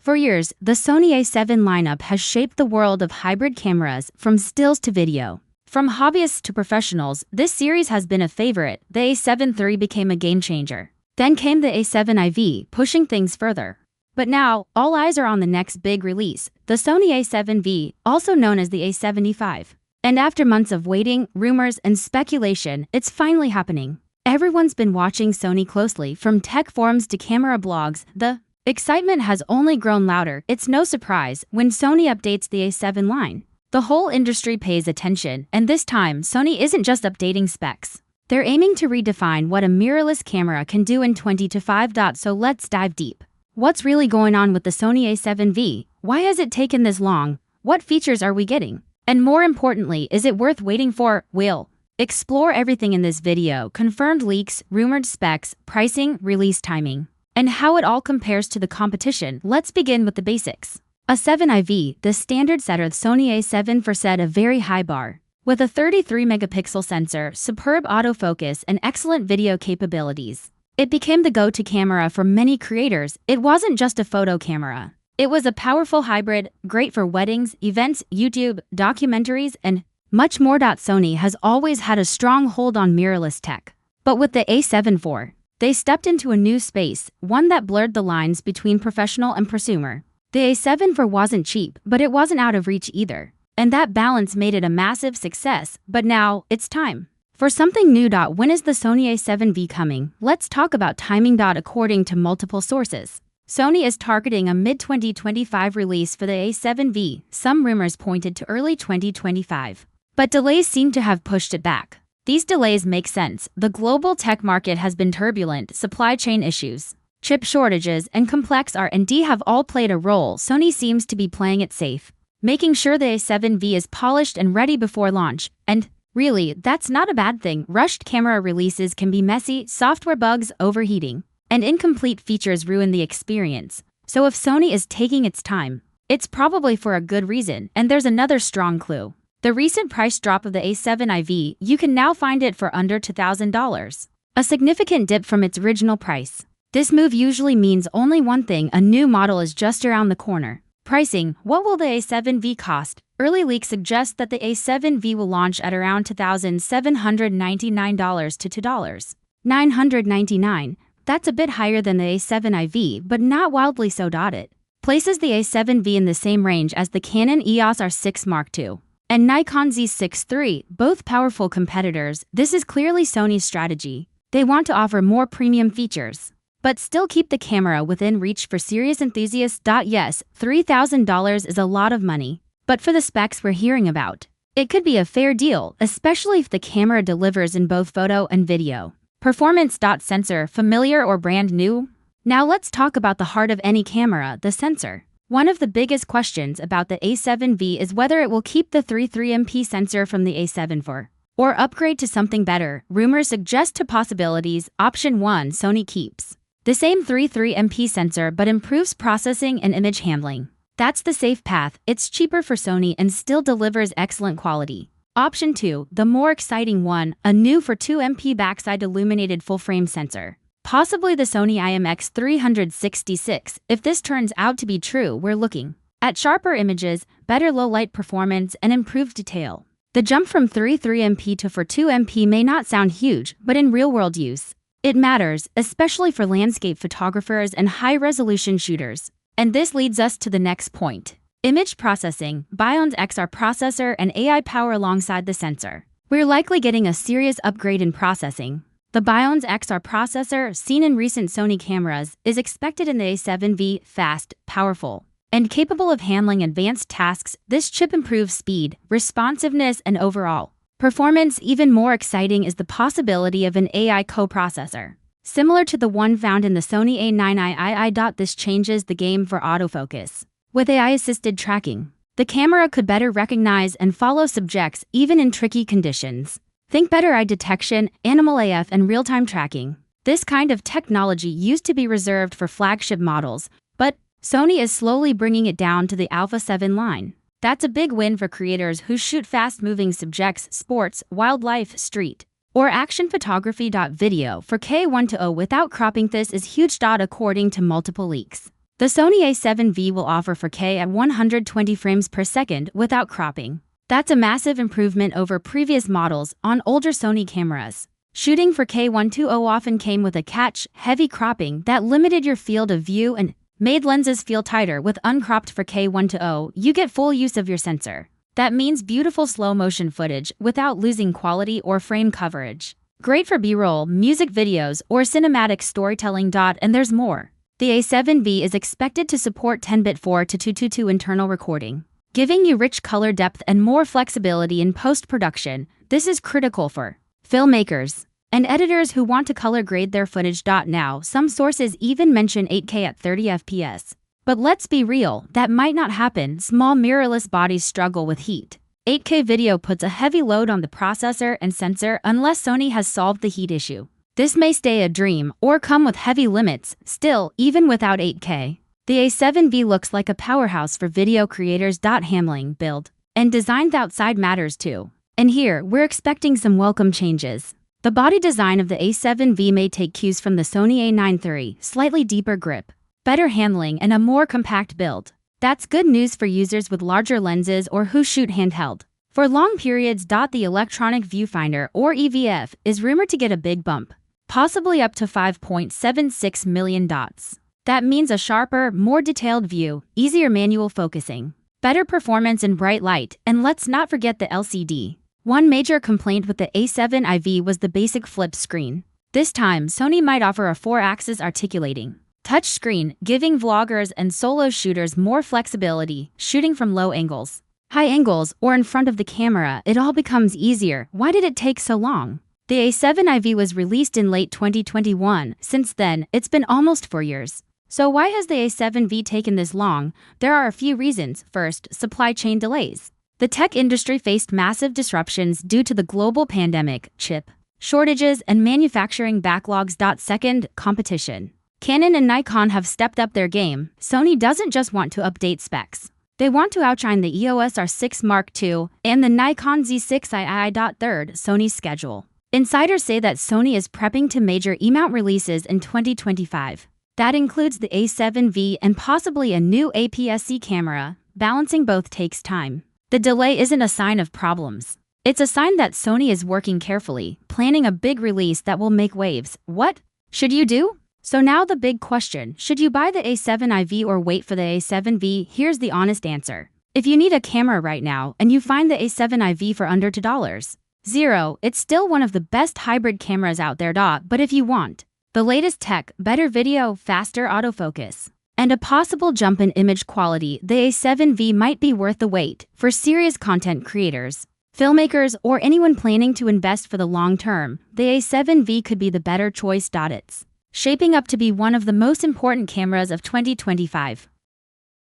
For years, the Sony A7 lineup has shaped the world of hybrid cameras from stills to video. From hobbyists to professionals, this series has been a favorite. The A7 III became a game changer. Then came the A7V, pushing things further. But now, all eyes are on the next big release, the Sony A7V, also known as the A7V. And after months of waiting, rumors, and speculation, it's finally happening. Everyone's been watching Sony closely, from tech forums to camera blogs. The excitement has only grown louder. It's no surprise when Sony updates the A7 line. The whole industry pays attention, and this time, Sony isn't just updating specs. They're aiming to redefine what a mirrorless camera can do in 2025. So let's dive deep. What's really going on with the Sony A7V? Why has it taken this long? What features are we getting? And more importantly, is it worth waiting for? We'll explore everything in this video: confirmed leaks, rumored specs, pricing, release timing, and how it all compares to the competition. Let's begin with the basics. A7IV, the standard setter. Sony A7V set a very high bar. With a 33-megapixel sensor, superb autofocus, and excellent video capabilities, it became the go-to camera for many creators. It wasn't just a photo camera. It was a powerful hybrid, great for weddings, events, YouTube, documentaries, and much more. Sony has always had a strong hold on mirrorless tech. But with the A7 IV, they stepped into a new space, one that blurred the lines between professional and prosumer. The A7 IV wasn't cheap, but it wasn't out of reach either. And that balance made it a massive success. But now, it's time for something new. When is the Sony A7V coming? Let's talk about timing. According to multiple sources, Sony is targeting a mid-2025 release for the A7V. Some rumors pointed to early 2025, but delays seem to have pushed it back. These delays make sense. The global tech market has been turbulent. Supply chain issues, chip shortages, and complex R&D have all played a role. Sony seems to be playing it safe, making sure the A7V is polished and ready before launch. And really, that's not a bad thing. Rushed camera releases can be messy, software bugs, overheating, and incomplete features ruin the experience. So if Sony is taking its time, it's probably for a good reason. And there's another strong clue: the recent price drop of the A7IV. You can now find it for under $2,000, a significant dip from its original price. This move usually means only one thing: a new model is just around the corner. Pricing: what will the A7V cost? Early leaks suggest that the A7V will launch at around $2,799 to $2,999. That's a bit higher than the A7IV, but not wildly so. It places the A7V in the same range as the Canon EOS R6 Mark II and Nikon Z6 III, both powerful competitors. This is clearly Sony's strategy. They want to offer more premium features, but still keep the camera within reach for serious enthusiasts. Yes, $3,000 is a lot of money, but for the specs we're hearing about, it could be a fair deal, especially if the camera delivers in both photo and video. Performance. Sensor, familiar or brand new? Now let's talk about the heart of any camera: the sensor. One of the biggest questions about the A7V is whether it will keep the 33MP sensor from the A7 IV or upgrade to something better. Rumors suggest two possibilities. Option 1: Sony keeps the same 33MP sensor but improves processing and image handling. That's the safe path. It's cheaper for Sony and still delivers excellent quality. Option 2, the more exciting one: a new 42MP backside illuminated full-frame sensor, possibly the Sony IMX366. If this turns out to be true, we're looking at sharper images, better low-light performance, and improved detail. The jump from 33MP to 42MP may not sound huge, but in real-world use, it matters, especially for landscape photographers and high-resolution shooters. And this leads us to the next point: image processing. Bion's XR processor and AI power alongside the sensor. We're likely getting a serious upgrade in processing. The Bion's XR processor, seen in recent Sony cameras, is expected in the A7V. Fast, powerful, and capable of handling advanced tasks. This chip improves speed, responsiveness, and overall performance. Even more exciting is the possibility of an AI coprocessor, similar to the one found in the Sony A9II. This changes the game for autofocus. With AI-assisted tracking, the camera could better recognize and follow subjects even in tricky conditions. Think better eye detection, animal AF, and real-time tracking. This kind of technology used to be reserved for flagship models, but Sony is slowly bringing it down to the Alpha 7 line. That's a big win for creators who shoot fast-moving subjects, sports, wildlife, street, or action photography. Video 4K 1:0 without cropping. This is huge. According to multiple leaks, The Sony A7V will offer 4K at 120 frames per second without cropping. That's a massive improvement over previous models on older Sony cameras. Shooting 4K 120 often came with a catch, heavy cropping that limited your field of view and made lenses feel tighter. With uncropped 4K 120, you get full use of your sensor. That means beautiful slow-motion footage without losing quality or frame coverage. Great for B-roll, music videos, or cinematic storytelling. And there's more. The A7V is expected to support 10-bit 4:222 internal recording, giving you rich color depth and more flexibility in post-production. This is critical for filmmakers and editors who want to color grade their footage. Now, some sources even mention 8K at 30 FPS. But let's be real, that might not happen. Small mirrorless bodies struggle with heat. 8K video puts a heavy load on the processor and sensor unless Sony has solved the heat issue. This may stay a dream or come with heavy limits. Still, even without 8K, the A7V looks like a powerhouse for video creators. Handling, build, and design outside matters too. And here, we're expecting some welcome changes. The body design of the A7V may take cues from the Sony A9 III, slightly deeper grip, better handling, and a more compact build. That's good news for users with larger lenses or who shoot handheld for long periods. The electronic viewfinder, or EVF, is rumored to get a big bump, possibly up to 5.76 million dots. That means a sharper, more detailed view, easier manual focusing, better performance in bright light, and let's not forget the LCD. One major complaint with the A7IV was the basic flip screen. This time, Sony might offer a 4-axis articulating touchscreen, giving vloggers and solo shooters more flexibility. Shooting from low angles, high angles, or in front of the camera, it all becomes easier. Why did it take so long? The A7IV was released in late 2021. Since then, it's been almost 4 years. So why has the A7V taken this long? There are a few reasons. First, supply chain delays. The tech industry faced massive disruptions due to the global pandemic, chip shortages, and manufacturing backlogs. Second, competition. Canon and Nikon have stepped up their game. Sony doesn't just want to update specs. They want to outshine the EOS R6 Mark II and the Nikon Z6II. Third, Sony's schedule. Insiders say that Sony is prepping to major E-mount releases in 2025. That includes the A7V and possibly a new APS-C camera. Balancing both takes time. The delay isn't a sign of problems. It's a sign that Sony is working carefully, planning a big release that will make waves. What should you do? So now the big question, should you buy the A7IV or wait for the A7V? Here's the honest answer. If you need a camera right now and you find the A7IV for under $2.00, it's still one of the best hybrid cameras out there. But if you want the latest tech, better video, faster autofocus, and a possible jump in image quality, the A7V might be worth the wait. For serious content creators, filmmakers, or anyone planning to invest for the long term, the A7V could be the better choice. It's shaping up to be one of the most important cameras of 2025.